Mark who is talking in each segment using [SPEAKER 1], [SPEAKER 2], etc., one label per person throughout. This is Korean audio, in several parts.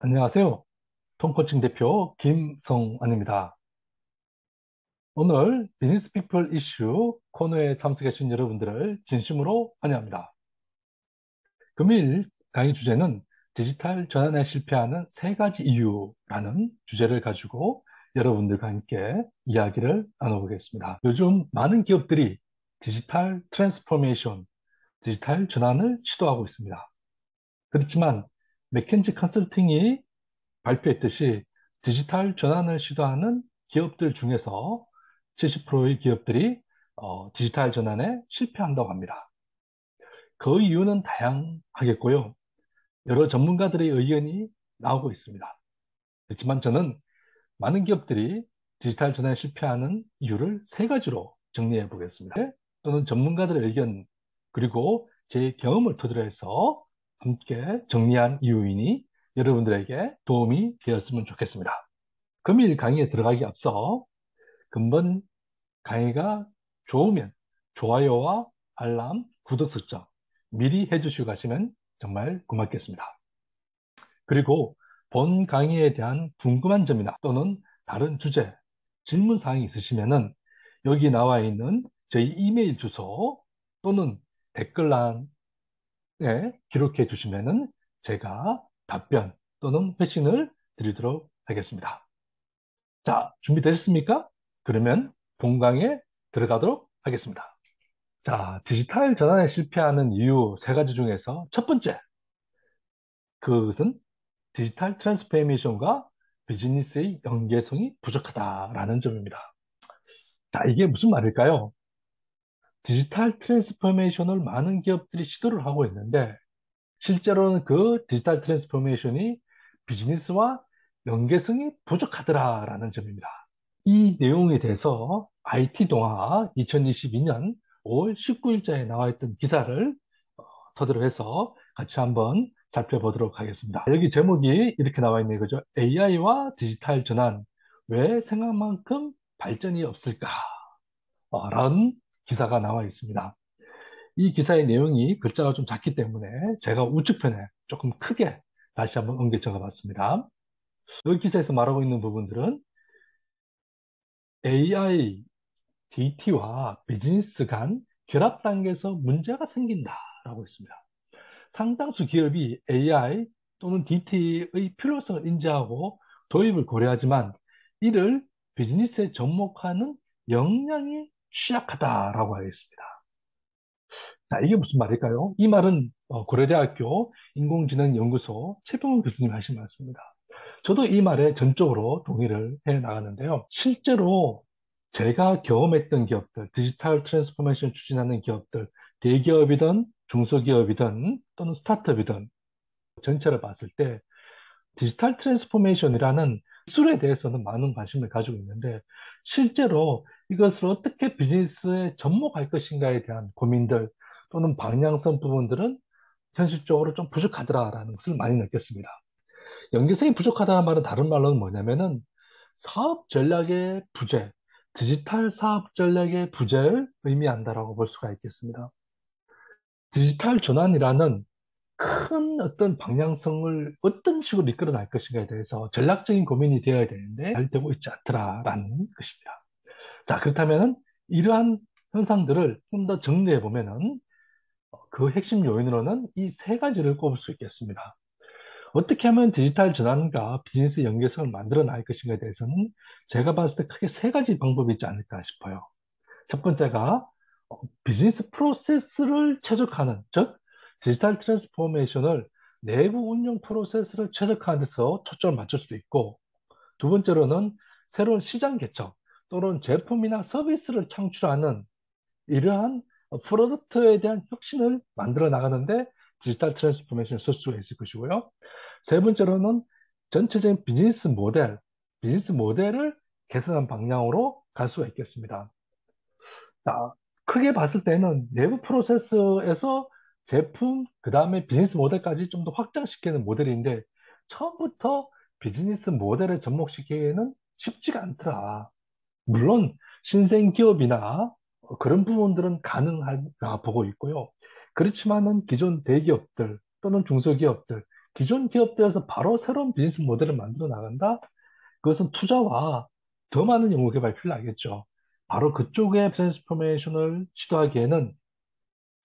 [SPEAKER 1] 안녕하세요. 톰코칭 대표 김성환입니다. 오늘 비즈니스 피플 이슈 코너에 참석해 주신 여러분들을 진심으로 환영합니다. 금일 강의 주제는 디지털 전환에 실패하는 세 가지 이유라는 주제를 가지고 여러분들과 함께 이야기를 나눠보겠습니다. 요즘 많은 기업들이 디지털 트랜스포메이션, 디지털 전환을 시도하고 있습니다. 그렇지만 맥켄지 컨설팅이 발표했듯이 디지털 전환을 시도하는 기업들 중에서 70%의 기업들이 디지털 전환에 실패한다고 합니다. 그 이유는 다양하겠고요. 여러 전문가들의 의견이 나오고 있습니다. 그렇지만 저는 많은 기업들이 디지털 전환에 실패하는 이유를 세 가지로 정리해 보겠습니다. 또는 전문가들의 의견 그리고 제 경험을 토대로 해서 함께 정리한 이유이니 여러분들에게 도움이 되었으면 좋겠습니다. 금일 강의에 들어가기 앞서 근본 강의가 좋으면 좋아요와 알람, 구독 설정 미리 해주시고 가시면 정말 고맙겠습니다. 그리고 본 강의에 대한 궁금한 점이나 또는 다른 주제, 질문 사항이 있으시면은 여기 나와 있는 저희 이메일 주소 또는 댓글란에 기록해 주시면은 제가 답변 또는 회신을 드리도록 하겠습니다. 자, 준비되셨습니까? 그러면 본강에 들어가도록 하겠습니다. 자, 디지털 전환에 실패하는 이유 세 가지 중에서 첫 번째, 그것은 디지털 트랜스포메이션과 비즈니스의 연계성이 부족하다라는 점입니다. 자, 이게 무슨 말일까요? 디지털 트랜스포메이션을 많은 기업들이 시도를 하고 있는데 실제로는 그 디지털 트랜스포메이션이 비즈니스와 연계성이 부족하더라라는 점입니다. 이 내용에 대해서 IT동아 2022년 5월 19일자에 나와 있던 기사를 토대로 해서 같이 한번 살펴보도록 하겠습니다. 여기 제목이 이렇게 나와 있네요. 그죠? AI와 디지털 전환, 왜 생각만큼 발전이 없을까? 라는 기사가 나와 있습니다. 이 기사의 내용이 글자가 좀 작기 때문에 제가 우측편에 조금 크게 다시 한번 옮겨 적어 봤습니다. 여기 기사에서 말하고 있는 부분들은 AI, DT와 비즈니스 간 결합 단계에서 문제가 생긴다라고 했습니다. 상당수 기업이 AI 또는 DT의 필요성을 인지하고 도입을 고려하지만 이를 비즈니스에 접목하는 역량이 취약하다라고 하겠습니다. 자, 이게 무슨 말일까요? 이 말은 고려대학교 인공지능연구소 최병훈 교수님 하신 말씀입니다. 저도 이 말에 전적으로 동의를 해 나가는데요. 실제로 제가 경험했던 기업들, 디지털 트랜스포메이션 추진하는 기업들, 대기업이든 중소기업이든 또는 스타트업이든 전체를 봤을 때 디지털 트랜스포메이션이라는 기술에 대해서는 많은 관심을 가지고 있는데 실제로 이것을 어떻게 비즈니스에 접목할 것인가에 대한 고민들 또는 방향성 부분들은 현실적으로 좀 부족하더라라는 것을 많이 느꼈습니다. 연계성이 부족하다는 말은 다른 말로는 뭐냐면은 사업 전략의 부재, 디지털 사업 전략의 부재를 의미한다라고 볼 수가 있겠습니다. 디지털 전환이라는 큰 어떤 방향성을 어떤 식으로 이끌어 날 것인가에 대해서 전략적인 고민이 되어야 되는데 잘 되고 있지 않더라라는 것입니다. 자, 그렇다면 이러한 현상들을 좀 더 정리해 보면은 그 핵심 요인으로는 이 세 가지를 꼽을 수 있겠습니다. 어떻게 하면 디지털 전환과 비즈니스 연계성을 만들어 날 것인가에 대해서는 제가 봤을 때 크게 세 가지 방법이 있지 않을까 싶어요. 첫 번째가 비즈니스 프로세스를 최적화하는, 즉 디지털 트랜스포메이션을 내부 운영 프로세스를 최적화하는 데서 초점을 맞출 수도 있고, 두 번째로는 새로운 시장 개척 또는 제품이나 서비스를 창출하는 이러한 프로덕트에 대한 혁신을 만들어 나가는데 디지털 트랜스포메이션을 쓸 수가 있을 것이고요. 세 번째로는 전체적인 비즈니스 모델을 개선한 방향으로 갈 수가 있겠습니다. 자, 크게 봤을 때는 내부 프로세스에서 제품, 그 다음에 비즈니스 모델까지 좀 더 확장시키는 모델인데 처음부터 비즈니스 모델에 접목시키기에는 쉽지가 않더라. 물론 신생 기업이나 그런 부분들은 가능하다 보고 있고요. 그렇지만은 기존 대기업들 또는 중소기업들, 기존 기업들에서 바로 새로운 비즈니스 모델을 만들어 나간다? 그것은 투자와 더 많은 연구 개발이 필요하겠죠. 바로 그쪽의 트랜스포메이션을 시도하기에는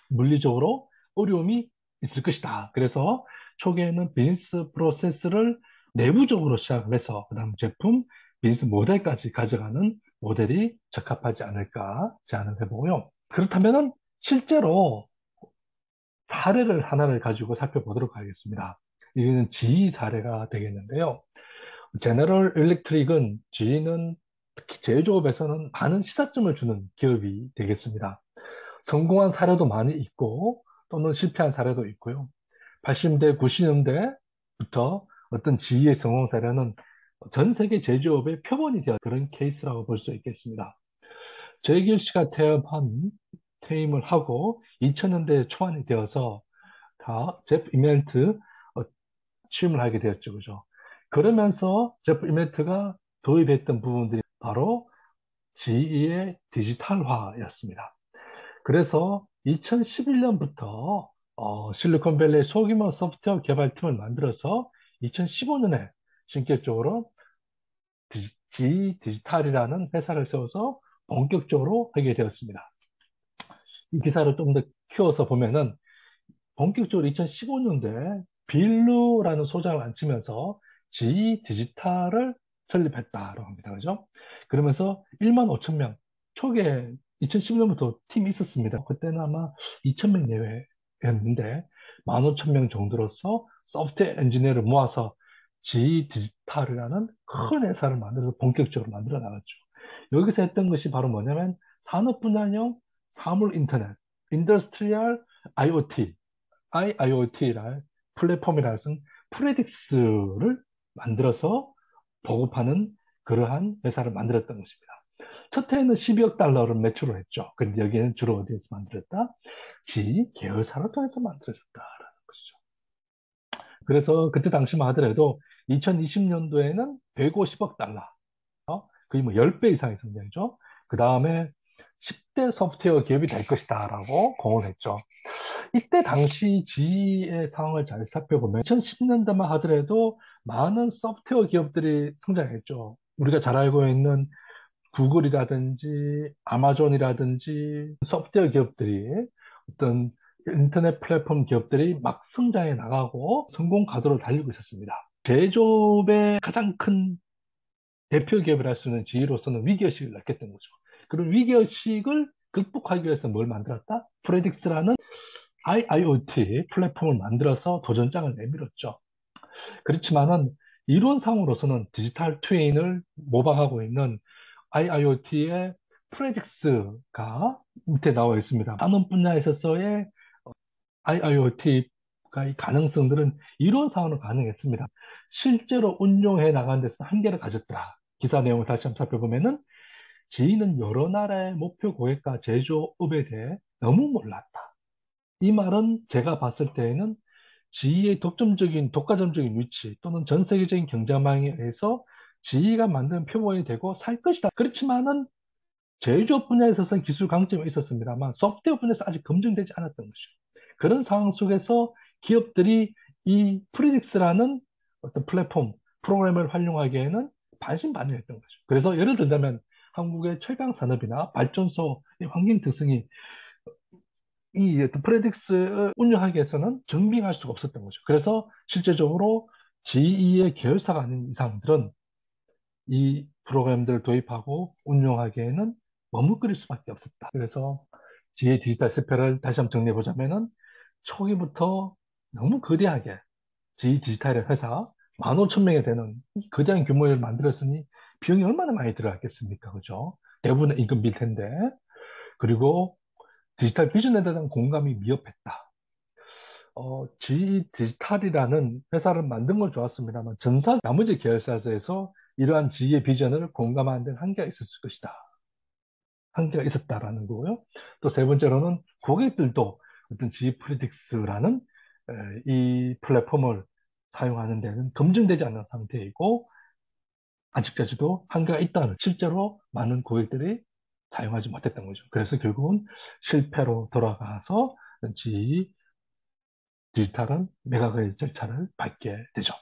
[SPEAKER 1] 물리적으로 어려움이 있을 것이다. 그래서 초기에는 비즈니스 프로세스를 내부적으로 시작을 해서 그다음 제품, 비즈니스 모델까지 가져가는 모델이 적합하지 않을까 제안을 해보고요. 그렇다면은 실제로 사례를 하나를 가지고 살펴보도록 하겠습니다. 이거는 GE 사례가 되겠는데요. 제너럴 일렉트릭은 GE는 특히 제조업에서는 많은 시사점을 주는 기업이 되겠습니다. 성공한 사례도 많이 있고 또는 실패한 사례도 있고요. 80년대, 90년대부터 어떤 GE의 성공 사례는 전 세계 제조업의 표본이 되어 그런 케이스라고 볼 수 있겠습니다. 제길 씨가 퇴임을 하고 2000년대 초반이 되어서 다 제프 이멘트 취임을 하게 되었죠. 그죠? 그러면서 제프 이멘트가 도입했던 부분들이 바로 GE의 디지털화였습니다. 그래서 2011년부터 실리콘밸리 소규모 소프트웨어 개발팀을 만들어서 2015년에 신격적으로 GE 디지털이라는 회사를 세워서 본격적으로 하게 되었습니다. 이 기사를 좀 더 키워서 보면은 본격적으로 2015년도에 빌루라는 소장을 앉히면서 GE 디지털을 설립했다라고 합니다. 그죠? 그러면서 1만 5천 명, 초기에 2010년부터 팀이 있었습니다. 그때는 아마 2천 명 내외였는데 1만 5천 명 정도로서 소프트웨어 엔지니어를 모아서 GE 디지털이라는 큰 회사를 만들어서 본격적으로 만들어 나갔죠. 여기서 했던 것이 바로 뭐냐면 산업 분야용 사물 인터넷, 인더스트리얼 IoT, IIoT라는 플랫폼이라는 프레딕스를 만들어서 보급하는 그러한 회사를 만들었던 것입니다. 첫 해에는 12억 달러를 매출을 했죠. 그런데 여기에는 주로 어디에서 만들었다? 계열사를 통해서 만들어졌다라는 것이죠. 그래서 그때 당시만 하더라도 2020년도에는 150억 달러, 거의 뭐 10배 이상의 성장이죠. 그 다음에 10대 소프트웨어 기업이 될 것이다라고 공언했죠. 이때 당시 GE의 상황을 잘 살펴보면 2010년대만 하더라도 많은 소프트웨어 기업들이 성장했죠. 우리가 잘 알고 있는 구글이라든지 아마존이라든지 소프트웨어 기업들이 어떤 인터넷 플랫폼 기업들이 막 성장해 나가고 성공 가도를 달리고 있었습니다. 제조업의 가장 큰 대표 기업을 할 수 있는 GE로서는 위기의식을 느꼈던 거죠. 그런 위기의식을 극복하기 위해서 뭘 만들었다? 프레딕스라는 IIoT 플랫폼을 만들어서 도전장을 내밀었죠. 그렇지만은 이론상으로서는 디지털 트윈을 모방하고 있는 IIoT의 프레딕스가 밑에 나와 있습니다. 다른 분야에 있어서의 IIoT의 가능성들은 이론상으로 가능했습니다. 실제로 운용해 나가는 데서 한계를 가졌더라. 기사 내용을 다시 한번 살펴보면은 지인은 여러 나라의 목표 고객과 제조업에 대해 너무 몰랐다. 이 말은 제가 봤을 때에는 지위의 독점적인, 독과점적인 위치 또는 전 세계적인 경쟁망에 의해서 지위가 만든 표본이 되고 살 것이다. 그렇지만은 제조업 분야에 있어서는 기술 강점이 있었습니다만 소프트웨어 분야에서 아직 검증되지 않았던 것이죠. 그런 상황 속에서 기업들이 이 프리딕스라는 어떤 플랫폼, 프로그램을 활용하기에는 반신반의했던 거죠. 그래서 예를 들자면 한국의 최강 산업이나 발전소 환경 특성이 이 프레딕스를 운영하기 위해서는 증빙할 수가 없었던 거죠. 그래서 실제적으로 GE의 계열사가 아닌 이상들은 이 프로그램들을 도입하고 운영하기에는 머뭇거릴 수밖에 없었다. 그래서 GE 디지털 스페를 다시 한번 정리해 보자면은 초기부터 너무 거대하게 GE 디지털의 회사 15,000명이 되는 이 거대한 규모를 만들었으니 비용이 얼마나 많이 들어갔겠습니까? 그죠? 대부분의 임금 빌 텐데. 그리고 디지털 비전에 대한 공감이 미흡했다. GE 디지털이라는 회사를 만든 건 좋았습니다만 전사 나머지 계열사에서 이러한 GE의 비전을 공감하는 데는 한계가 있었을 것이다. 한계가 있었다라는 거고요. 또 세 번째로는 고객들도 어떤 GE 프리딕스라는 이 플랫폼을 사용하는 데는 검증되지 않은 상태이고 아직까지도 한계가 있다는 실제로 많은 고객들이 사용하지 못했던 거죠. 그래서 결국은 실패로 돌아가서 GE 디지털은 매각의 절차를 밟게 되죠.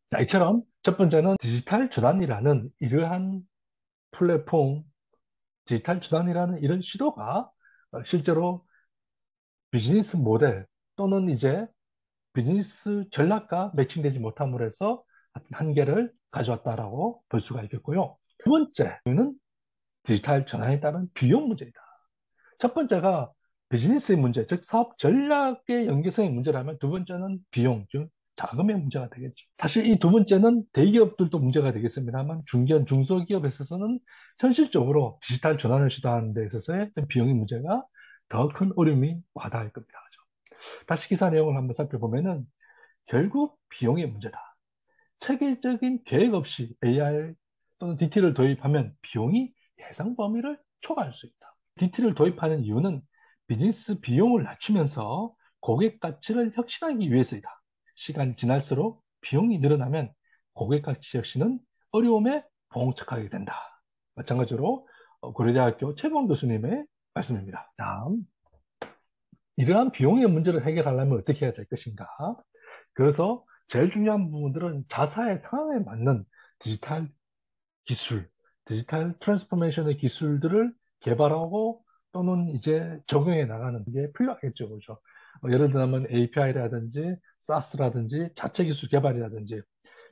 [SPEAKER 1] 자, 이처럼 첫 번째는 디지털 전환이라는 이러한 플랫폼, 디지털 전환이라는 이런 시도가 실제로 비즈니스 모델 또는 이제 비즈니스 전략과 매칭되지 못함으로 해서 한계를 가져왔다라고 볼 수가 있겠고요. 두 번째는 디지털 전환에 따른 비용 문제이다. 첫 번째가 비즈니스의 문제, 즉 사업 전략의 연계성의 문제라면 두 번째는 비용, 즉 자금의 문제가 되겠죠. 사실 이 두 번째는 대기업들도 문제가 되겠습니다만 중견, 중소기업에 있어서는 현실적으로 디지털 전환을 시도하는 데 있어서의 비용의 문제가 더 큰 어려움이 와닿을 겁니다. 다시 기사 내용을 한번 살펴보면은 결국 비용의 문제다. 체계적인 계획 없이 AR 또는 DT를 도입하면 비용이 예상 범위를 초과할 수 있다. DT를 도입하는 이유는 비즈니스 비용을 낮추면서 고객 가치를 혁신하기 위해서이다. 시간이 지날수록 비용이 늘어나면 고객 가치 혁신은 어려움에 봉착하게 된다. 마찬가지로 고려대학교 최범 교수님의 말씀입니다. 다음, 이러한 비용의 문제를 해결하려면 어떻게 해야 될 것인가? 그래서 제일 중요한 부분들은 자사의 상황에 맞는 디지털 기술, 디지털 트랜스포메이션의 기술들을 개발하고 또는 이제 적용해 나가는 게 필요하겠죠. 그죠? 예를 들면 API라든지 SaaS라든지 자체 기술 개발이라든지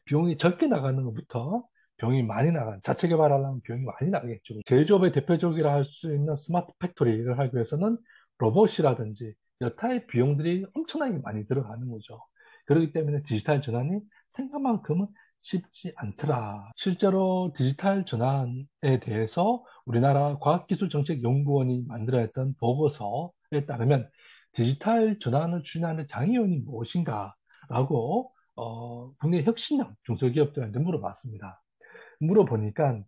[SPEAKER 1] 비용이 적게 나가는 것부터 비용이 많이 나가는, 자체 개발하려면 비용이 많이 나가겠죠. 제조업의 대표적이라 할 수 있는 스마트 팩토리를 하기 위해서는 로봇이라든지 여타의 비용들이 엄청나게 많이 들어가는 거죠. 그렇기 때문에 디지털 전환이 생각만큼은 쉽지 않더라. 실제로 디지털 전환에 대해서 우리나라 과학기술정책연구원이 만들어냈던 보고서에 따르면 디지털 전환을 추진하는 장애인이 무엇인가 라고 국내 혁신형 중소기업들한테 물어봤습니다. 물어보니까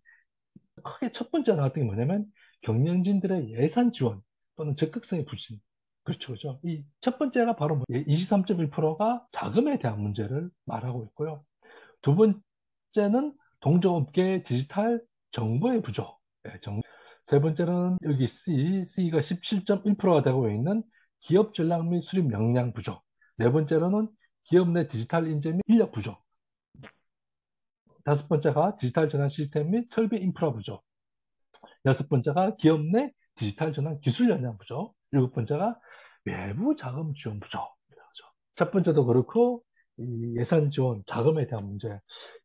[SPEAKER 1] 크게 첫 번째 나왔던 게 뭐냐면 경영진들의 예산 지원 또는 적극성의 부진. 그렇죠, 그죠? 이 첫 번째가 바로 23.1%가 자금에 대한 문제를 말하고 있고요. 두 번째는 동종업계의 디지털 정보의 부족. 네, 세 번째는 여기 C가 17.1%가 되고 있는 기업 전략 및 수립 역량 부족. 네 번째로는 기업 내 디지털 인재 및 인력 부족. 다섯 번째가 디지털 전환 시스템 및 설비 인프라 부족. 여섯 번째가 기업 내 디지털 전환 기술 역량 부족. 일곱 번째가 외부 자금 지원 부족. 첫 번째도 그렇고 이 예산 지원, 자금에 대한 문제.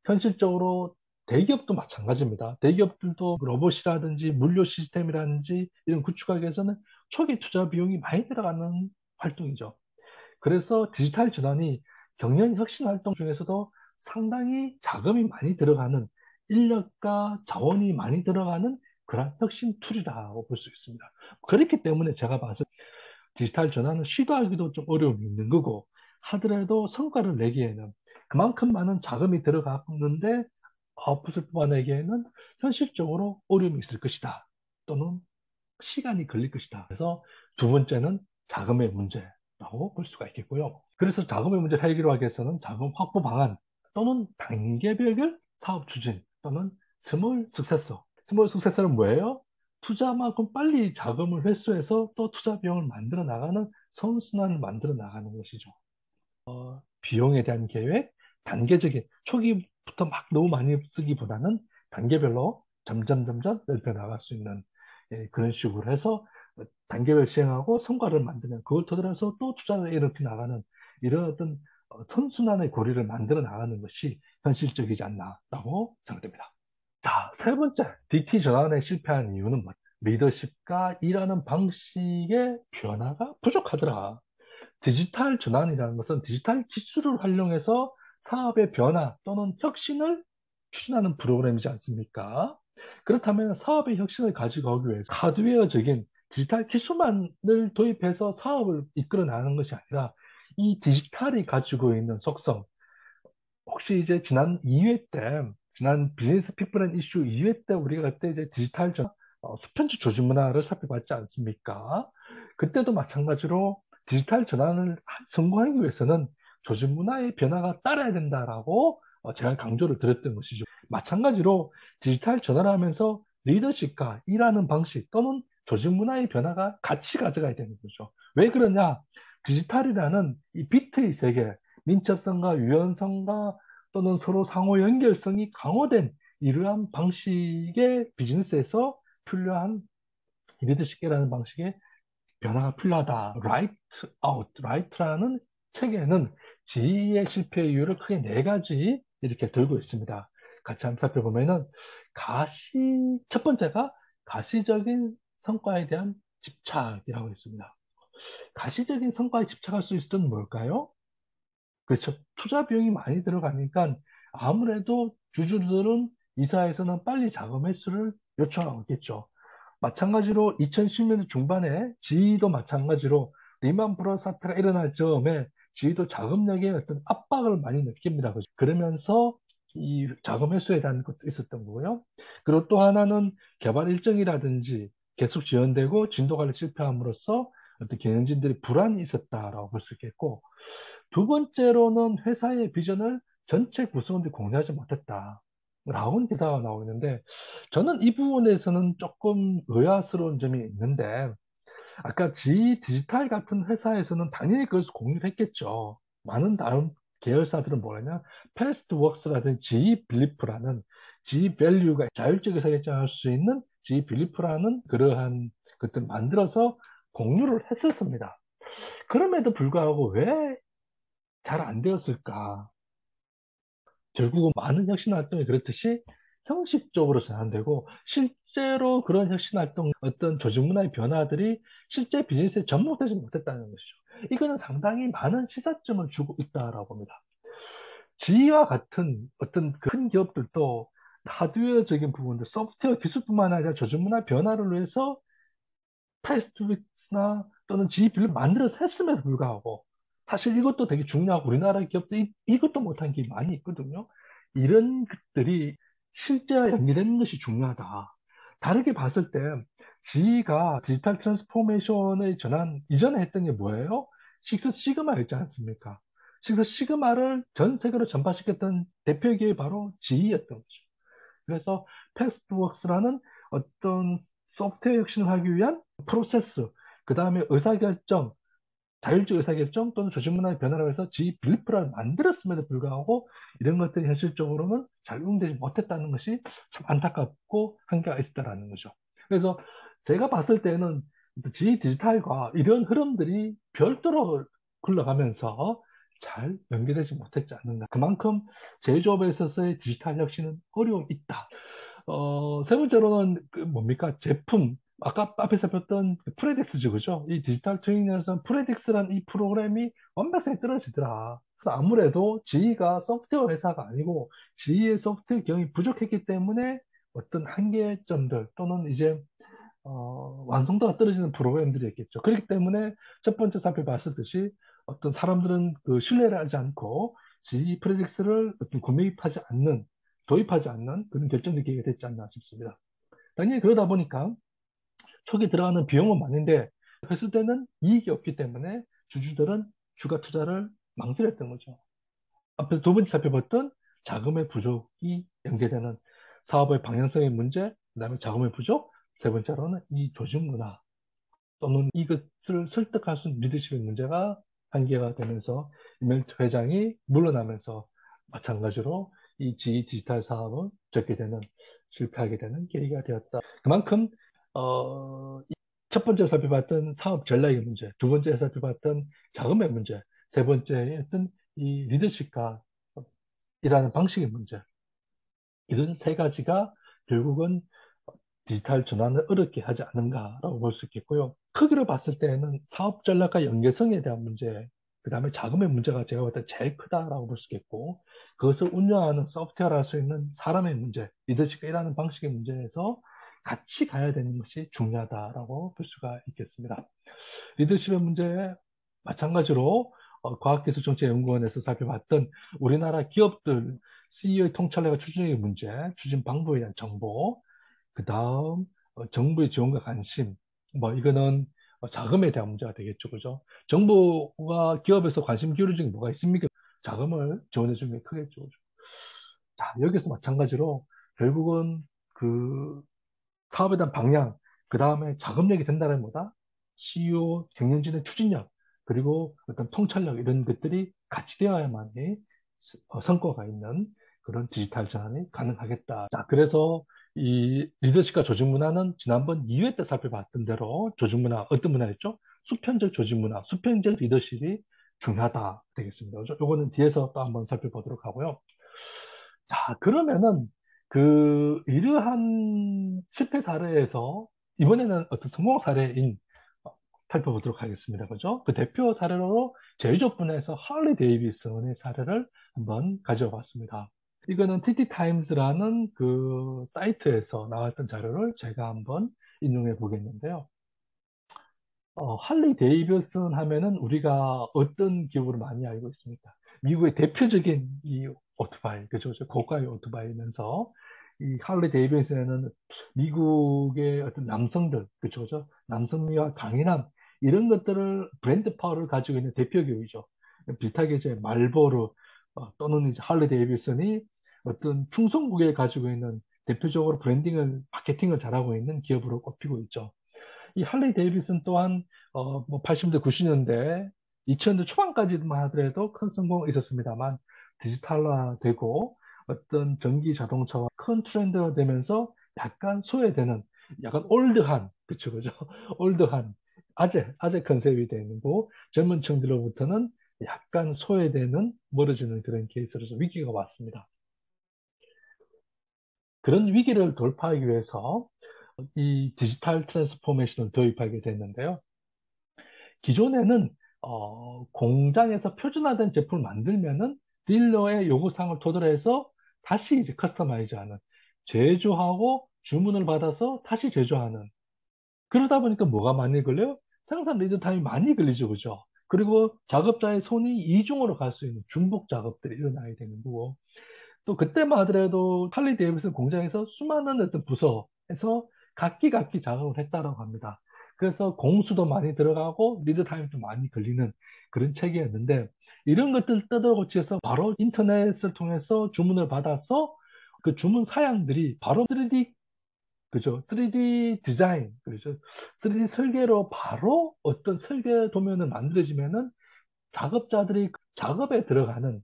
[SPEAKER 1] 현실적으로 대기업도 마찬가지입니다. 대기업들도 로봇이라든지 물류 시스템이라든지 이런 구축하기 위해서는 초기 투자 비용이 많이 들어가는 활동이죠. 그래서 디지털 전환이 경영 혁신 활동 중에서도 상당히 자금이 많이 들어가는 인력과 자원이 많이 들어가는 그런 혁신 툴이라고 볼 수 있습니다. 그렇기 때문에 제가 봐서 디지털 전환을 시도하기도 좀 어려움이 있는 거고 하더라도 성과를 내기에는 그만큼 많은 자금이 들어갔는데 아웃풋을 뽑아내기에는 현실적으로 어려움이 있을 것이다. 또는 시간이 걸릴 것이다. 그래서 두 번째는 자금의 문제라고 볼 수가 있겠고요. 그래서 자금의 문제를 해결하기 위해서는 자금 확보 방안 또는 단계별 사업 추진 또는 스몰 석세서. 스몰 석세서는 뭐예요? 투자만큼 빨리 자금을 회수해서 또 투자 비용을 만들어 나가는 선순환을 만들어 나가는 것이죠. 비용에 대한 계획, 단계적인 초기부터 막 너무 많이 쓰기보다는 단계별로 점점 넓혀 나갈 수 있는 그런 식으로 해서 단계별 시행하고 성과를 만드는 그걸 토대로해서 또 투자를 이렇게 나가는 이런 어떤 선순환의 고리를 만들어 나가는 것이 현실적이지 않나라고 생각됩니다. 자, 세 번째, DT 전환에 실패한 이유는 뭐? 리더십과 일하는 방식의 변화가 부족하더라. 디지털 전환이라는 것은 디지털 기술을 활용해서 사업의 변화 또는 혁신을 추진하는 프로그램이지 않습니까? 그렇다면 사업의 혁신을 가져가기 위해서 하드웨어적인 디지털 기술만을 도입해서 사업을 이끌어 나가는 것이 아니라 이 디지털이 가지고 있는 속성, 혹시 이제 지난 2회 때, 지난 비즈니스 피플 앤 이슈 2회 때 우리가 그때 이제 디지털 수편주 조직 문화를 살펴봤지 않습니까? 그때도 마찬가지로 디지털 전환을 성공하기 위해서는 조직 문화의 변화가 따라야 된다라고 제가 강조를 드렸던 것이죠. 마찬가지로 디지털 전환을 하면서 리더십과 일하는 방식 또는 조직 문화의 변화가 같이 가져가야 되는 거죠. 왜 그러냐? 디지털이라는 이 비트의 세계, 민첩성과 유연성과 또는 서로 상호 연결성이 강화된 이러한 방식의 비즈니스에서 필요한 리더십계라는 방식의 변화가 필요하다. Right Out, Right라는 책에는 지휘의 실패 이유를 크게 네 가지 이렇게 들고 있습니다. 같이 한번 살펴보면은 첫 번째가 가시적인 성과에 대한 집착이라고 있습니다. 가시적인 성과에 집착할 수 있을 때는 뭘까요? 그렇죠. 투자 비용이 많이 들어가니까 아무래도 주주들은 이사에서는 빨리 자금 회수를 요청하겠죠. 마찬가지로 2010년대 중반에 지도 마찬가지로 리만 브러스 사태가 일어날 즈음에 지도 자금력에 어떤 압박을 많이 느낍니다. 그러면서 이 자금 회수에 대한 것도 있었던 거고요. 그리고 또 하나는 개발 일정이라든지 계속 지연되고 진도 관리 실패함으로써 어떤 경영진들이 불안이 있었다라고 볼 수 있겠고, 두 번째로는 회사의 비전을 전체 구성원들이 공유하지 못했다. 라는 기사가 나오고 있는데, 저는 이 부분에서는 조금 의아스러운 점이 있는데, 아까 G 디지털 같은 회사에서는 당연히 그것을 공유를 했겠죠. 많은 다른 계열사들은 뭐냐면, 패스트웍스라든지 G 빌리프라는 G 밸류가 자율적 의사결정할 수 있는 G 빌리프라는 그러한 것들을 만들어서 공유를 했었습니다. 그럼에도 불구하고 왜 잘 안 되었을까? 결국은 많은 혁신 활동이 그렇듯이 형식적으로 제한되고 실제로 그런 혁신 활동, 어떤 조직 문화의 변화들이 실제 비즈니스에 접목되지 못했다는 것이죠. 이거는 상당히 많은 시사점을 주고 있다라고 봅니다. 지와 같은 어떤 큰 기업들도 하드웨어적인 부분들, 소프트웨어 기술뿐만 아니라 조직 문화 변화를 위해서 패스트릭스나 또는 지휘비를 만들어서 했음에도 불구하고 사실 이것도 되게 중요하고 우리나라 기업들이 이것도 못한 게 많이 있거든요. 이런 것들이 실제와 연계되는 것이 중요하다. 다르게 봤을 때 지휘가 디지털 트랜스포메이션의 전환 이전에 했던 게 뭐예요? 식스 시그마였지 않습니까? 식스 시그마를 전 세계로 전파시켰던 대표 기업이 바로 지휘였던 거죠. 그래서 패스트웍스라는 어떤 소프트웨어 혁신을 하기 위한 프로세스, 그 다음에 의사결정, 자율적 의사결정 또는 조직문화의 변화를 해서 지 빌리프를 만들었음에도 불구하고 이런 것들이 현실적으로는 잘 응용되지 못했다는 것이 참 안타깝고 한계가 있었다는 거죠. 그래서 제가 봤을 때는 지 디지털과 이런 흐름들이 별도로 흘러가면서 잘 연계되지 못했지 않는가. 그만큼 제조업에 있어서의 디지털 혁신은 어려움이 있다. 세 번째로는 뭡니까? 제품. 아까 앞에 살폈던 프레딕스죠, 그죠? 이 디지털 트레이닝에서는 프레딕스라는 이 프로그램이 완벽성이 떨어지더라. 그래서 아무래도 GE가 소프트웨어 회사가 아니고 GE의 소프트웨어 경험이 부족했기 때문에 어떤 한계점들 또는 이제 완성도가 떨어지는 프로그램들이 있겠죠. 그렇기 때문에 첫 번째 살펴봤었듯이 어떤 사람들은 그 신뢰를 하지 않고 GE 프레딕스를 어떤 도입하지 않는 그런 결정적인 계기가 됐지 않나 싶습니다. 당연히 그러다 보니까 초기 들어가는 비용은 많은데 했을 때는 이익이 없기 때문에 주주들은 주가 투자를 망설였던 거죠. 앞에서 두 번째 살펴봤던 자금의 부족이 연계되는 사업의 방향성의 문제, 그다음에 자금의 부족, 세 번째로는 이 조직 문화 또는 이것을 설득할 수 있는 리더십의 문제가 한계가 되면서 이멜트 회장이 물러나면서 마찬가지로 이 G 디지털 사업은 적게 되는 실패하게 되는 계기가 되었다. 그만큼 첫 번째 살펴봤던 사업 전략의 문제, 두 번째 살펴봤던 자금의 문제, 세 번째였던 이 리더십과 일하는 방식의 문제, 이런 세 가지가 결국은 디지털 전환을 어렵게 하지 않는가라고 볼 수 있겠고요. 크기로 봤을 때는 사업 전략과 연계성에 대한 문제, 그 다음에 자금의 문제가 제가 볼 때 제일 크다라고 볼 수 있겠고, 그것을 운영하는 소프트웨어를 할 수 있는 사람의 문제, 리더십과 일하는 방식의 문제에서 같이 가야 되는 것이 중요하다라고 볼 수가 있겠습니다. 리더십의 문제에 마찬가지로 과학기술정책연구원에서 살펴봤던 우리나라 기업들 CEO의 통찰력과 추진력의 문제, 추진 방법에 대한 정보, 그 다음 정부의 지원과 관심, 뭐 이거는 자금에 대한 문제가 되겠죠, 그죠? 정부가 기업에서 관심 기울여준 게 뭐가 있습니까? 자금을 지원해 주는 게 크겠죠, 그죠? 자, 여기서 마찬가지로 결국은 그 사업에 대한 방향, 그 다음에 자금력이 된다는 뭐다? CEO, 경영진의 추진력, 그리고 어떤 통찰력 이런 것들이 같이 되어야만이 성과가 있는 그런 디지털 전환이 가능하겠다. 자, 그래서 이 리더십과 조직 문화는 지난번 2회 때 살펴봤던 대로 조직 문화 어떤 문화였죠? 수평적 조직 문화, 수평적 리더십이 중요하다 되겠습니다. 요거는 뒤에서 또 한번 살펴보도록 하고요. 자, 그러면은 이러한 실패 사례에서 이번에는 어떤 성공 사례인 살펴보도록 하겠습니다. 그죠? 그 대표 사례로 제조업 분야에서 할리 데이비슨의 사례를 한번 가져와 봤습니다. 이거는 TT타임스라는 그 사이트에서 나왔던 자료를 제가 한번 인용해 보겠는데요. 할리 데이비슨 하면은 우리가 어떤 기업으로 많이 알고 있습니까? 미국의 대표적인 이 오토바이, 그죠? 고가의 오토바이면서 이 할리 데이비슨에는 미국의 어떤 남성들, 그죠? 남성미와 강인함, 이런 것들을 브랜드 파워를 가지고 있는 대표 기업이죠. 비슷하게 이제 말보로 또는 이제 할리 데이비슨이 어떤 충성국에 가지고 있는 대표적으로 마케팅을 잘하고 있는 기업으로 꼽히고 있죠. 이 할리 데이비슨 또한 뭐 80년대, 90년대, 2000년대 초반까지만 하더라도 큰 성공이 있었습니다만 디지털화되고 어떤 전기 자동차와 큰 트렌드가 되면서 약간 소외되는 약간 올드한 그쵸 그죠 올드한 아재 컨셉이 되는 거 젊은 층들로부터는 약간 소외되는 멀어지는 그런 케이스로서 위기가 왔습니다. 그런 위기를 돌파하기 위해서 이 디지털 트랜스포메이션을 도입하게 됐는데요. 기존에는 공장에서 표준화된 제품을 만들면은 딜러의 요구사항을 토대로해서 다시 이제 커스터마이즈하는 제조하고 주문을 받아서 다시 제조하는 그러다 보니까 뭐가 많이 걸려요? 생산 리드 타임이 많이 걸리죠, 그죠? 그리고 작업자의 손이 이중으로 갈 수 있는 중복 작업들이 일어나게 되는 거고 또 그때만 하더라도 할리 데이비슨 공장에서 수많은 어떤 부서에서 각기 작업을 했다라고 합니다. 그래서 공수도 많이 들어가고 리드 타임도 많이 걸리는 그런 체계였는데 이런 것들 뜯어고치해서 바로 인터넷을 통해서 주문을 받아서 그 주문 사양들이 바로 3D 그죠? 3D 디자인, 그죠? 3D 설계로 바로 어떤 설계 도면을 만들어지면은 작업자들이 그 작업에 들어가는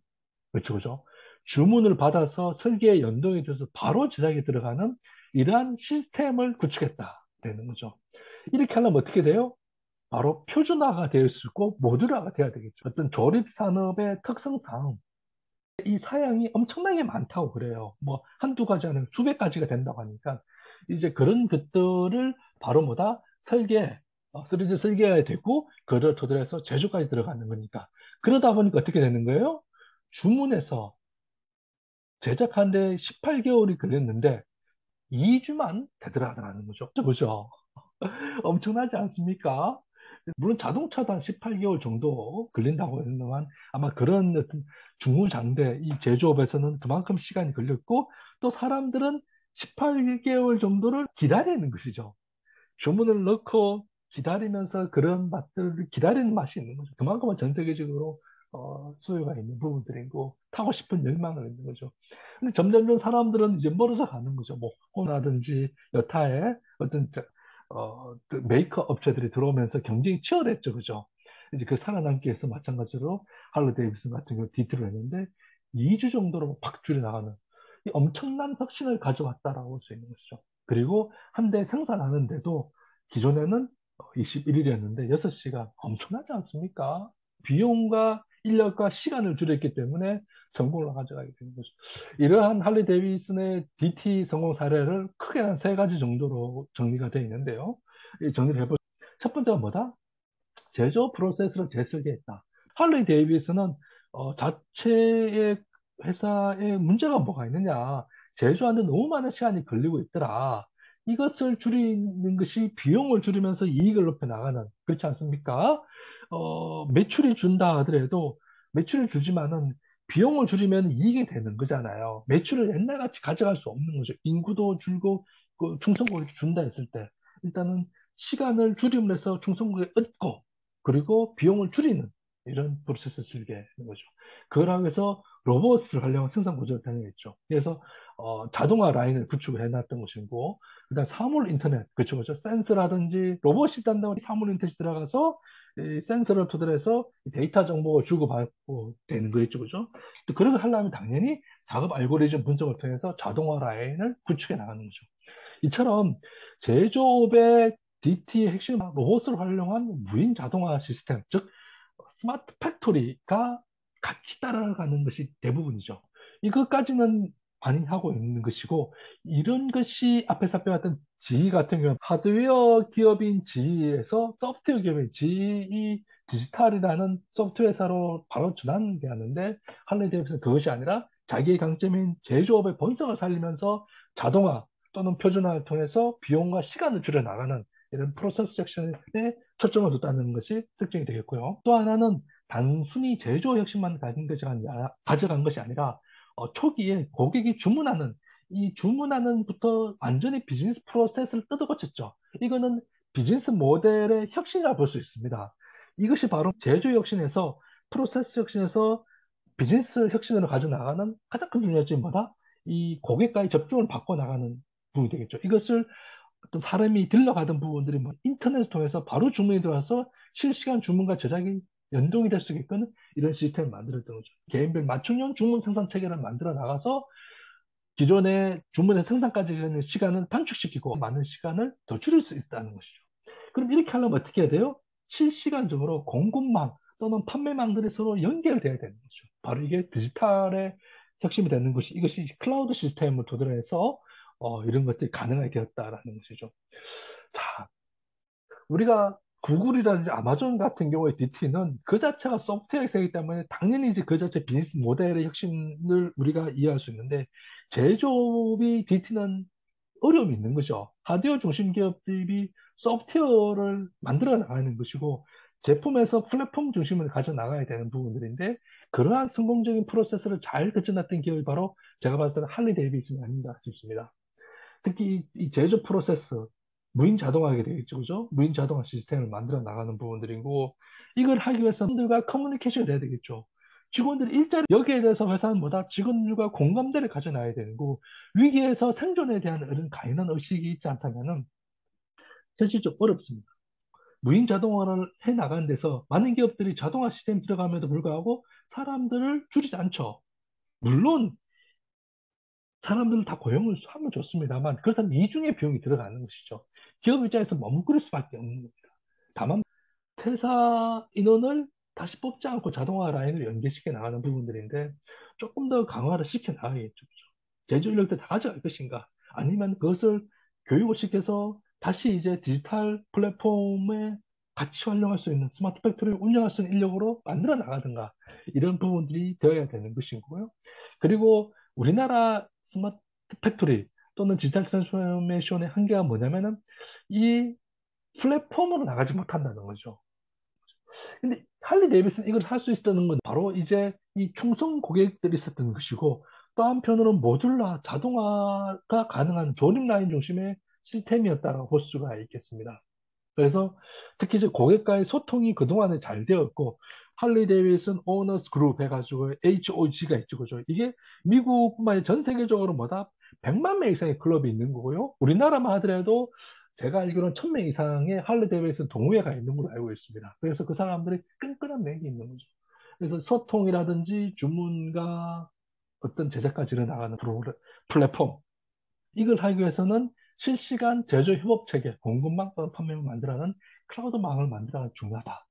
[SPEAKER 1] 그렇죠, 그죠? 주문을 받아서 설계에 연동해 줘서 바로 제작에 들어가는 이러한 시스템을 구축했다 되는 거죠. 이렇게 하려면 어떻게 돼요? 바로 표준화가 될 수 있고 모듈화가 돼야 되겠죠. 어떤 조립 산업의 특성상 이 사양이 엄청나게 많다고 그래요. 뭐 한두 가지 아니면 수백 가지가 된다고 하니까 이제 그런 것들을 바로 뭐다 설계 3D 설계해야 되고 그걸 토대로 제조까지 들어가는 거니까 그러다 보니까 어떻게 되는 거예요? 주문해서 제작하는데 18개월이 걸렸는데 2주만 되더라는 거죠. 그죠? 엄청나지 않습니까? 물론 자동차도 한 18개월 정도 걸린다고 했지만 아마 그런 어떤 중무장대 이 제조업에서는 그만큼 시간이 걸렸고 또 사람들은 18개월 정도를 기다리는 것이죠. 주문을 넣고 기다리면서 그런 맛들을 기다리는 맛이 있는 거죠. 그만큼은 전 세계적으로 수요가 있는 부분들이고 타고 싶은 열망을 있는 거죠. 근데 점점점 사람들은 이제 멀어져 가는 거죠. 뭐 호나든지 여타의 어떤 그 메이커 업체들이 들어오면서 경쟁이 치열했죠, 그죠? 이제 그 살아남기 위해서 마찬가지로 할리 데이비슨 같은 경우 디트를 했는데 2주 정도로 팍 줄이 나가는 이 엄청난 혁신을 가져왔다라고 볼 수 있는 것이죠. 그리고 한 대 생산하는데도 기존에는 21일이었는데 6시간 엄청나지 않습니까? 비용과 인력과 시간을 줄였기 때문에 성공을 가져가게 되는 거죠. 이러한 할리 데이비슨의 DT 성공 사례를 크게 한 세 가지 정도로 정리가 되어 있는데요. 이 정리를 해보죠. 첫 번째가 뭐다? 제조 프로세스를 재설계했다. 할리 데이비슨은 자체의 회사에 문제가 뭐가 있느냐. 제조하는데 너무 많은 시간이 걸리고 있더라. 이것을 줄이는 것이 비용을 줄이면서 이익을 높여 나가는 그렇지 않습니까? 매출이 준다 하더라도 매출을 주지만은 비용을 줄이면 이익이 되는 거잖아요. 매출을 옛날같이 가져갈 수 없는 거죠. 인구도 줄고 그 충성고를 준다 했을 때 일단은 시간을 줄임으로써 충성고에 얻고 그리고 비용을 줄이는 이런 프로세스를 쓰게 되는 거죠. 그걸 하기 위해서 로봇을 활용한 생산 구조를 단행했죠. 그래서 자동화 라인을 구축을 해놨던 것이고, 그다음 사물 인터넷, 그렇죠, 그렇죠. 센서라든지 로봇이 단다고 사물 인터넷이 들어가서 이 센서를 토대로 해서 데이터 정보가 주고받고 되는 거겠죠, 그죠? 또 그런 걸 하려면 당연히 작업 알고리즘 분석을 통해서 자동화 라인을 구축해 나가는 거죠. 이처럼 제조업의 DT의 핵심 로봇을 활용한 무인 자동화 시스템, 즉 스마트 팩토리가 같이 따라가는 것이 대부분이죠. 이것까지는 반영하고 있는 것이고, 이런 것이 앞에 살펴봤던 GE 같은 경우는 하드웨어 기업인 GE에서 소프트웨어 기업인 GE 디지털이라는 소프트웨어 회사로 바로 전환되었는데, 할리 데이비스는 그것이 아니라 자기의 강점인 제조업의 본성을 살리면서 자동화 또는 표준화를 통해서 비용과 시간을 줄여 나가는 이런 프로세스 섹션에 초점을 뒀다는 것이 특징이 되겠고요. 또 하나는 단순히 제조 혁신만 가져간 것이 아니라 초기에 고객이 주문하는 이 주문하는부터 완전히 비즈니스 프로세스를 뜯어고쳤죠. 이거는 비즈니스 모델의 혁신이라 볼 수 있습니다. 이것이 바로 제조 혁신에서 프로세스 혁신에서 비즈니스 혁신으로 가져나가는 가장 큰 중요점이 뭐다? 이 고객과의 접촉을 바꿔나가는 부분이 되겠죠. 이것을 어떤 사람이 들러가던 부분들이 뭐 인터넷을 통해서 바로 주문이 들어와서 실시간 주문과 제작이 연동이 될 수 있게끔 이런 시스템을 만들었던 거죠. 개인별 맞춤형 주문 생산 체계를 만들어 나가서 기존의 주문의 생산까지 하는 시간을 단축시키고 많은 시간을 더 줄일 수 있다는 것이죠. 그럼 이렇게 하려면 어떻게 해야 돼요? 실시간적으로 공급망 또는 판매망들이 서로 연결돼야 되는 거죠. 바로 이게 디지털의 혁신이 되는 것이 이것이 클라우드 시스템을 토대로 해서 이런 것들이 가능하게 되었다라는 것이죠. 자, 우리가 구글이라든지 아마존 같은 경우의 DT는 그 자체가 소프트웨어 회사이기 때문에 당연히 이제 그 자체 비즈니스 모델의 혁신을 우리가 이해할 수 있는데 제조업이 DT는 어려움이 있는 거죠. 하드웨어 중심 기업들이 소프트웨어를 만들어 나가는 것이고 제품에서 플랫폼 중심을 가져 나가야 되는 부분들인데 그러한 성공적인 프로세스를 잘 거쳐놨던 기업이 바로 제가 봤을 때는 할리 데이비슨이 아닌가 싶습니다. 특히 이 제조 프로세스, 무인 자동화하게 되겠죠, 그죠? 무인 자동화 시스템을 만들어 나가는 부분들이고, 이걸 하기 위해서 사람들과 커뮤니케이션이 돼야 되겠죠. 직원들이 일자리, 여기에 대해서 회사는 뭐다? 직원들과 공감대를 가져놔야 되는 거고, 위기에서 생존에 대한 이런 강인한 의식이 있지 않다면은, 현실적으로 어렵습니다. 무인 자동화를 해 나가는 데서 많은 기업들이 자동화 시스템 들어감에도 불구하고 사람들을 줄이지 않죠. 물론 사람들은 다 고용을 하면 좋습니다만 그렇다면 이중의 비용이 들어가는 것이죠. 기업 입장에서 머뭇거릴 수밖에 없는 겁니다. 다만 퇴사 인원을 다시 뽑지 않고 자동화 라인을 연계시켜 나가는 부분들인데 조금 더 강화를 시켜 나가겠죠. 그죠? 제조 인력들 다 가져갈 것인가? 아니면 그것을 교육을 시켜서 다시 이제 디지털 플랫폼에 같이 활용할 수 있는 스마트 팩토리를 운영할 수 있는 인력으로 만들어 나가든가 이런 부분들이 되어야 되는 것이고요. 그리고 우리나라 스마트 팩토리 또는 디지털 트랜스포메이션의 한계가 뭐냐면은 이 플랫폼으로 나가지 못한다는 거죠. 근데 할리 데이비슨 이걸 할 수 있었던 건 바로 이제 이 충성 고객들이 있었던 것이고 또 한편으로는 모듈라 자동화가 가능한 조립 라인 중심의 시스템이었다고 볼 수가 있겠습니다. 그래서 특히 이제 고객과의 소통이 그동안에 잘 되었고 할리 데이비슨 오너스 그룹 해가지고 HOG가 있죠, 그죠? 이게 미국뿐만 아니라 전 세계적으로 뭐다 100만 명 이상의 클럽이 있는 거고요. 우리나라만 하더라도 제가 알기로는 1000명 이상의 할리 데이비슨 동호회가 있는 걸로 알고 있습니다. 그래서 그 사람들이 끈끈한 맥이 있는 거죠. 그래서 소통이라든지 주문과 어떤 제작까지 일어나가는 플랫폼 이걸 하기 위해서는 실시간 제조 협업 체계, 공급망 또는 판매망을 만들어가는 클라우드망을 만들어가는 게 중요하다.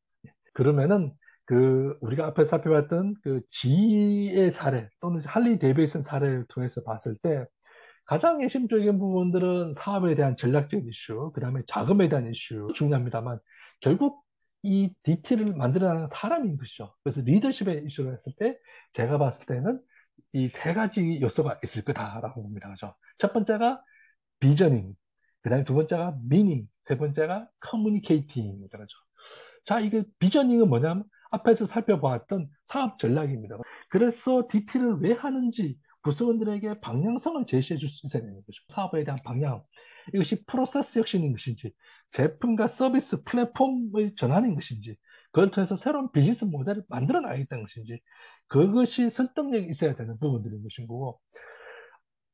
[SPEAKER 1] 그러면은 그 우리가 앞에 살펴봤던 그 G의 사례 또는 할리 데이비슨 사례를 통해서 봤을 때 가장 핵심적인 부분들은 사업에 대한 전략적인 이슈, 그 다음에 자금에 대한 이슈 중요합니다만 결국 이 DT를 만들어가는 사람인 것이죠. 그래서 리더십의 이슈를 했을 때 제가 봤을 때는 이 세 가지 요소가 있을 거다라고 봅니다. 그죠? 첫 번째가 비저닝, 그 다음에 두 번째가 미닝, 세 번째가 커뮤니케이팅입니다. 그죠? 자, 이게 비저닝은 뭐냐면 앞에서 살펴보았던 사업 전략입니다. 그래서 DT를 왜 하는지 구성원들에게 방향성을 제시해 줄 수 있어야 되는 거죠. 사업에 대한 방향. 이것이 프로세스 혁신인 것인지, 제품과 서비스 플랫폼의 전환인 것인지, 그걸 통해서 새로운 비즈니스 모델을 만들어 나가겠다는 것인지, 그것이 설득력이 있어야 되는 부분들인 것인 거고,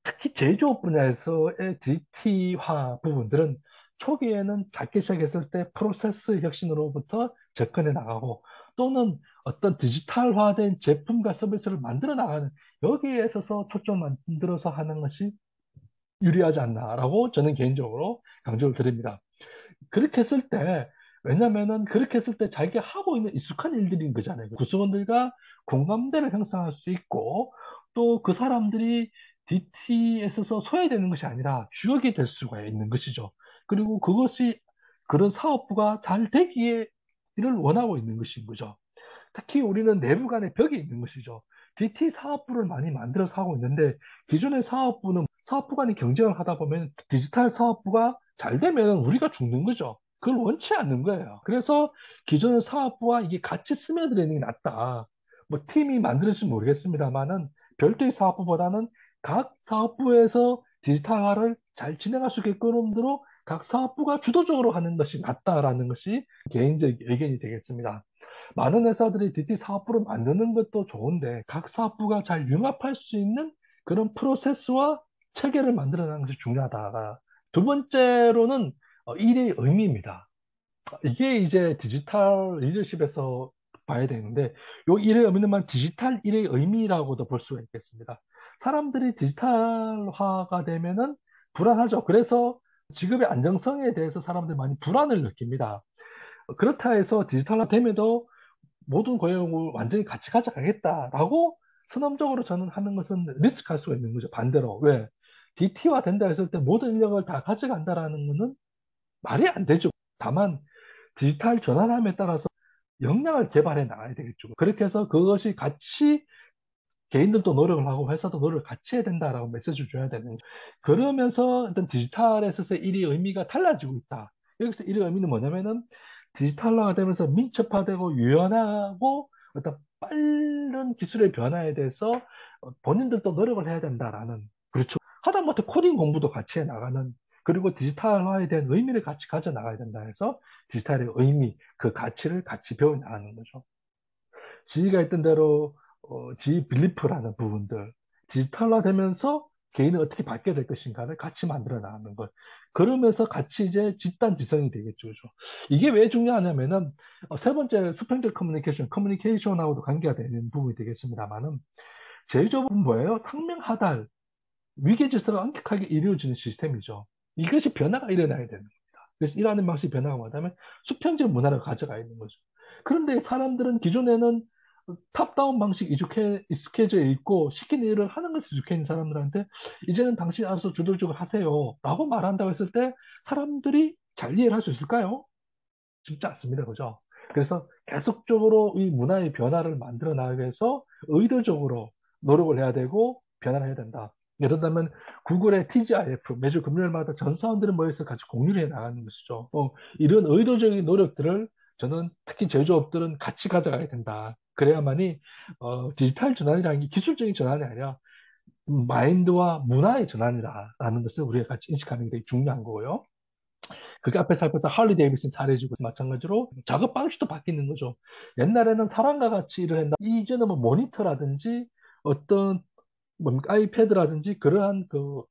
[SPEAKER 1] 특히 제조업 분야에서의 DT화 부분들은 초기에는 작게 시작했을 때 프로세스 혁신으로부터 접근해 나가고 또는 어떤 디지털화된 제품과 서비스를 만들어 나가는 여기에 있어서 초점 만들어서 하는 것이 유리하지 않나라고 저는 개인적으로 강조를 드립니다. 그렇게 했을 때, 왜냐면은 그렇게 했을 때 자기가 하고 있는 익숙한 일들인 거잖아요. 구성원들과 공감대를 형성할 수 있고, 또 그 사람들이 DT에 있어서 소외되는 것이 아니라 주역이 될 수가 있는 것이죠. 그리고 그것이 그런 사업부가 잘 되기에 이를 원하고 있는 것인 거죠. 특히 우리는 내부 간의 벽이 있는 것이죠. DT 사업부를 많이 만들어서 하고 있는데 기존의 사업부는 사업부 간의 경쟁을 하다 보면 디지털 사업부가 잘 되면 우리가 죽는 거죠. 그걸 원치 않는 거예요. 그래서 기존의 사업부와 이게 같이 스며들는 게 낫다. 뭐 팀이 만들어질지 모르겠습니다만은 별도의 사업부보다는 각 사업부에서 디지털화를 잘 진행할 수 있게끔으로 각 사업부가 주도적으로 하는 것이 낫다라는 것이 개인적 의견이 되겠습니다. 많은 회사들이 DT 사업부를 만드는 것도 좋은데 각 사업부가 잘 융합할 수 있는 그런 프로세스와 체계를 만들어내는 것이 중요하다. 두 번째로는 일의 의미입니다. 이게 이제 디지털 리더십에서 봐야 되는데 요 일의 의미는 디지털 일의 의미라고도 볼 수가 있겠습니다. 사람들이 디지털화가 되면은 불안하죠. 그래서 직업의 안정성에 대해서 사람들이 많이 불안을 느낍니다. 그렇다 해서 디지털화 됨에도 모든 고용을 완전히 같이 가져가겠다라고 선언적으로 저는 하는 것은 리스크할 수가 있는 거죠. 반대로. 왜? DT화 된다 했을 때 모든 인력을 다 가져간다라는 것은 말이 안 되죠. 다만 디지털 전환함에 따라서 역량을 개발해 나가야 되겠죠. 그렇게 해서 그것이 같이 개인들도 노력을 하고 회사도 노력을 같이 해야 된다라고 메시지를 줘야 되는 거죠. 그러면서 어떤 디지털에서의 일의 의미가 달라지고 있다. 여기서 일의 의미는 뭐냐면은 디지털화가 되면서 민첩화되고 유연하고 어떤 빠른 기술의 변화에 대해서 본인들도 노력을 해야 된다라는 그렇죠. 하다못해 코딩 공부도 같이 해 나가는 그리고 디지털화에 대한 의미를 같이 가져 나가야 된다 해서 디지털의 의미, 그 가치를 같이 배워 나가는 거죠. 지희가 했던 대로 지희 빌리프라는 부분들 디지털화되면서 개인이 어떻게 바뀌어야 될 것인가를 같이 만들어 나가는 것. 그러면서 같이 이제 집단지성이 되겠죠. 그죠? 이게 왜 중요하냐면은 세 번째 수평적 커뮤니케이션하고도 관계가 되는 부분이 되겠습니다만은 제조업은 뭐예요? 상명하달 위계 질서가 엄격하게 이루어지는 시스템이죠. 이것이 변화가 일어나야 되는 겁니다. 그래서 일하는 방식이 변화가 뭐냐면 수평적 문화를 가져가 있는 거죠. 그런데 사람들은 기존에는 탑다운 방식 익숙해져 있고 시키는 일을 하는 것에 익숙해 있는 사람들한테 이제는 당신이 알아서 주도적으로 하세요 라고 말한다고 했을 때 사람들이 잘 이해를 할 수 있을까요? 쉽지 않습니다. 그죠? 그래서 계속적으로 이 문화의 변화를 만들어 나가기 위해서 의도적으로 노력을 해야 되고 변화를 해야 된다. 예를 들면 구글의 TGIF 매주 금요일마다 전 사원들이 모여서 같이 공유를 해 나가는 것이죠. 이런 의도적인 노력들을 저는 특히 제조업들은 같이 가져가야 된다. 그래야만이 디지털 전환이라는 게 기술적인 전환이 아니라 마인드와 문화의 전환이라는 것을 우리가 같이 인식하는 게 되게 중요한 거고요. 그게 앞에 살폈던 할리 데이비슨 사례지고 마찬가지로 작업 방식도 바뀌는 거죠. 옛날에는 사람과 같이 일을 했나 이제는 뭐 모니터라든지 어떤 뭐 아이패드라든지 그러한 그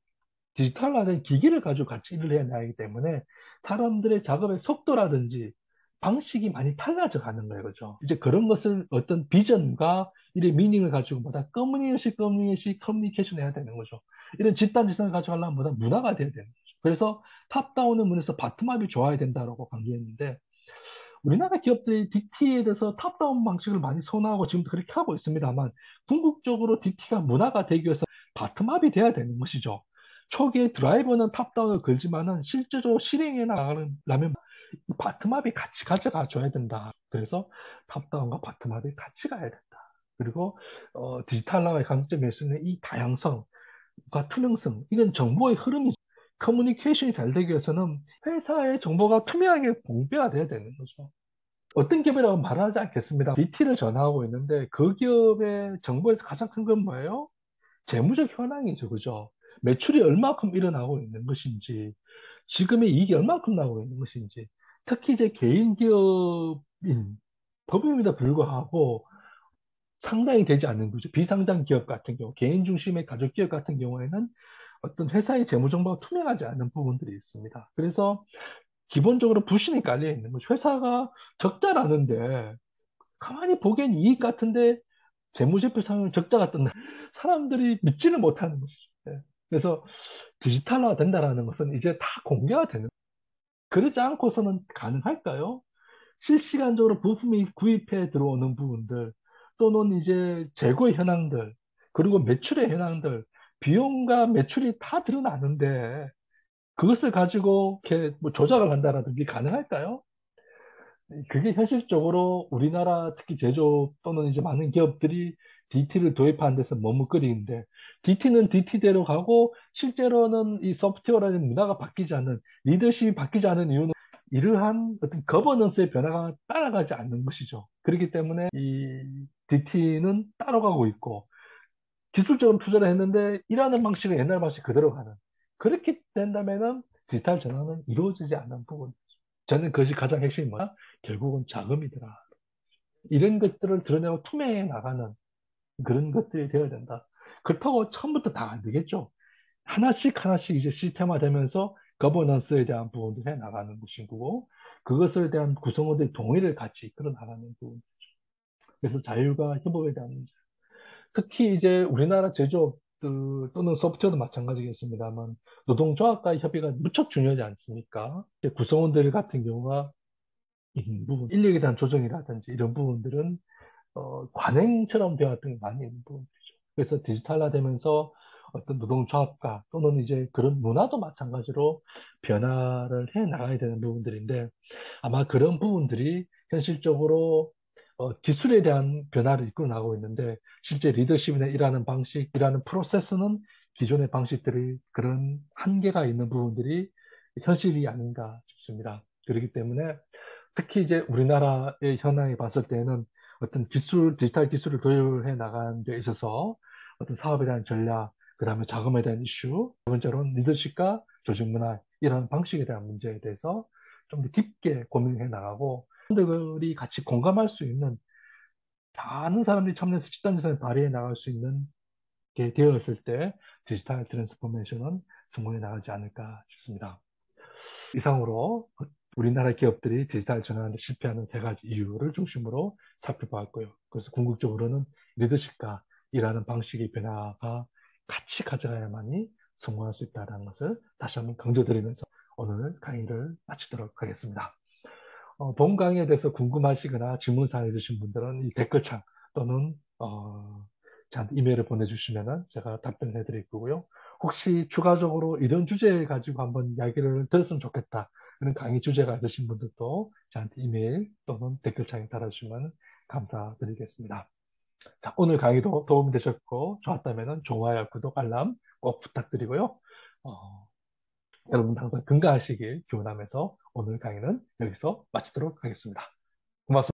[SPEAKER 1] 디지털화된 기기를 가지고 같이 일을 해야 하기 때문에 사람들의 작업의 속도라든지 방식이 많이 달라져 가는 거예요. 그죠? 이제 그런 것을 어떤 비전과 이런 미닝을 가지고 보다 커뮤니케이션 해야 되는 거죠. 이런 집단 지성을 가져가려면 보다 문화가 돼야 되는 거죠. 그래서 탑다운의 문에서 바텀업이 좋아야 된다라고 강조했는데 우리나라 기업들이 DT에 대해서 탑다운 방식을 많이 선호하고 지금도 그렇게 하고 있습니다만 궁극적으로 DT가 문화가 되기 위해서 바텀업이 돼야 되는 것이죠. 초기에 드라이버는 탑다운을 걸지만은 실제로 실행해 나가려면 바텀업이 같이 가져가 줘야 된다. 그래서 탑다운과 바텀업이 같이 가야 된다. 그리고 디지털화의 강점이 있는 이 다양성과 투명성, 이건 정보의 흐름이 커뮤니케이션이 잘 되기 위해서는 회사의 정보가 투명하게 공개가 돼야 되는 거죠. 어떤 기업이라고 말하지 않겠습니다. DT를 전화하고 있는데 그 기업의 정보에서 가장 큰 건 뭐예요? 재무적 현황이죠. 그죠? 매출이 얼마큼 일어나고 있는 것인지, 지금의 이익이 얼마큼 나오고 있는 것인지, 특히 이제 개인 기업인 법인임에도 불구하고 상당히 되지 않는 거죠. 비상장 기업 같은 경우, 개인 중심의 가족 기업 같은 경우에는 어떤 회사의 재무 정보가 투명하지 않은 부분들이 있습니다. 그래서 기본적으로 불신이 깔려 있는 거죠. 회사가 적자라는데 가만히 보기엔 이익 같은데 재무제표 상황은 적자가 뜬다. 사람들이 믿지를 못하는 것이죠. 예. 그래서 디지털화 된다라는 것은 이제 다 공개가 되는. 그러지 않고서는 가능할까요? 실시간적으로 부품이 구입해 들어오는 부분들, 또는 이제 재고의 현황들, 그리고 매출의 현황들, 비용과 매출이 다 드러나는데 그것을 가지고 이렇게 뭐 조작을 한다라든지 가능할까요? 그게 현실적으로 우리나라 특히 제조업 또는 이제 많은 기업들이 DT를 도입하는 데서 머뭇거리는데, DT는 DT대로 가고 실제로는 이 소프트웨어라는 문화가 바뀌지 않는, 리더십이 바뀌지 않는 이유는 이러한 어떤 거버넌스의 변화가 따라가지 않는 것이죠. 그렇기 때문에 이 DT는 따라가고 있고, 기술적으로 투자를 했는데 일하는 방식은 옛날 방식 그대로 가는, 그렇게 된다면은 디지털 전환은 이루어지지 않는 부분. 저는 그것이 가장 핵심이 뭐야? 결국은 자금이더라. 이런 것들을 드러내고 투명해 나가는 그런 것들이 되어야 된다. 그렇다고 처음부터 다 안 되겠죠. 하나씩 하나씩 이제 시스템화 되면서 거버넌스에 대한 부분도 해 나가는 것이고, 그것에 대한 구성원들의 동의를 같이 이끌어 나가는 부분. 그래서 자율과 협업에 대한 문제. 특히 이제 우리나라 제조업 또는 소프트웨어도 마찬가지겠습니다만, 노동조합과의 협의가 무척 중요하지 않습니까? 이제 구성원들 같은 경우가 있는 부분, 인력에 대한 조정이라든지 이런 부분들은 관행처럼 되어왔던 게 많이 있는 부분이죠. 그래서 디지털화되면서 어떤 노동조합과 또는 이제 그런 문화도 마찬가지로 변화를 해 나가야 되는 부분들인데, 아마 그런 부분들이 현실적으로 기술에 대한 변화를 이끌어 나가고 있는데, 실제 리더십이나 일하는 방식, 일하는 프로세스는 기존의 방식들이 그런 한계가 있는 부분들이 현실이 아닌가 싶습니다. 그렇기 때문에 특히 이제 우리나라의 현황에 봤을 때는 어떤 디지털 기술을 도입해 나가는 데 있어서 어떤 사업에 대한 전략, 그 다음에 자금에 대한 이슈, 두 번째로는 리더십과 조직 문화, 이런 방식에 대한 문제에 대해서 좀 더 깊게 고민해 나가고, 사람들이 같이 공감할 수 있는, 많은 사람들이 참여해서 집단지성을 발휘해 나갈 수 있는 게 되었을 때 디지털 트랜스포메이션은 성공해 나가지 않을까 싶습니다. 이상으로 우리나라 기업들이 디지털 전환에 실패하는 세 가지 이유를 중심으로 살펴보았고요. 그래서 궁극적으로는 리더십과 일하는 방식의 변화가 같이 가져가야만이 성공할 수 있다는 것을 다시 한번 강조드리면서 오늘 강의를 마치도록 하겠습니다. 본 강의에 대해서 궁금하시거나 질문사항 있으신 분들은 이 댓글창 또는 저한테 이메일을 보내주시면 제가 답변해 드릴 거고요. 혹시 추가적으로 이런 주제 가지고 한번 이야기를 들었으면 좋겠다, 그런 강의 주제가 있으신 분들도 저한테 이메일 또는 댓글창에 달아주시면 감사드리겠습니다. 자, 오늘 강의도 도움이 되셨고 좋았다면 좋아요, 구독, 알람 꼭 부탁드리고요. 어, 여러분 항상 건강하시길 기원하면서 오늘 강의는 여기서 마치도록 하겠습니다. 고맙습니다.